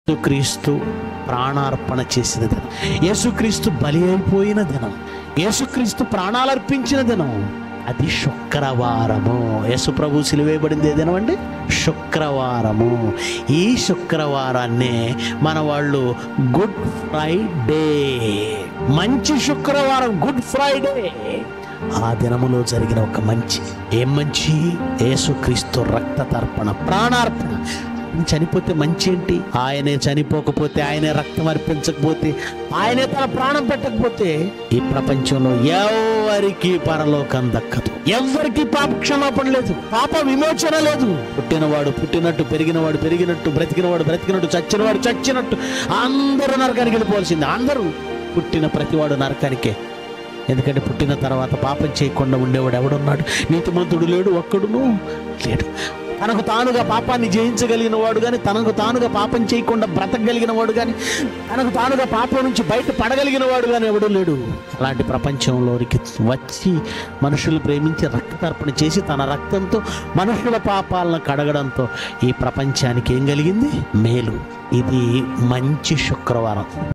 యేసుక్రీస్తు ప్రాణార్పణ చేసిన దినం, యేసుక్రీస్తు బలి అయిపోయిన దినం, యేసుక్రీస్తు ప్రాణాలు అర్పించిన దినం, అది శుక్రవారము. యేసు ప్రభు సిలువేయబడింది ఏ దినం అండి? శుక్రవారము. ఈ శుక్రవారాన్నే మన వాళ్ళు గుడ్ ఫ్రైడే, మంచి శుక్రవారం, గుడ్ ఫ్రైడే. ఆ దినములో జరిగిన ఒక మంచి, ఏం మంచి? యేసుక్రీస్తు రక్త తర్పణ, ప్రాణార్పణ. చనిపోతే మంచి ఏంటి? ఆయనే చనిపోకపోతే, ఆయనే రక్తం అర్పించకపోతే, ఆయనే తన ప్రాణం పెట్టకపోతే ఈ ప్రపంచంలో ఎవరికి పరలోకం దక్కదు, ఎవరికి పాప క్షమాపణ లేదు, పాప విమోచన లేదు. పుట్టినవాడు పుట్టినట్టు, పెరిగినవాడు పెరిగినట్టు, బ్రతికినవాడు బ్రతికినట్టు, చచ్చినవాడు చచ్చినట్టు, అందరూ నరకానికి వెళ్ళిపోవాల్సింది. అందరూ, పుట్టిన ప్రతివాడు నరకానికే. ఎందుకంటే పుట్టిన తర్వాత పాపం చేయకుండా ఉండేవాడు ఎవడున్నాడు? నీతిమంతుడు లేడు, ఒక్కడును లేడు. తనకు తానుగా పాపాన్ని జయించగలిగిన వాడు కానీ, తనకు తానుగా పాపం చేయకుండా బ్రతకగలిగిన వాడు కానీ, తనకు తానుగా పాపం నుంచి బయట పడగలిగిన వాడు కానీ ఎవడూ లేడు. అలాంటి ప్రపంచంలోనికి వచ్చి మనుషులు ప్రేమించి రక్తతర్పణ చేసి తన రక్తంతో మనుషుల పాపాలను కడగడంతో ఈ ప్రపంచానికి ఏం కలిగింది? మేలు. ఇది మంచి శుక్రవారం.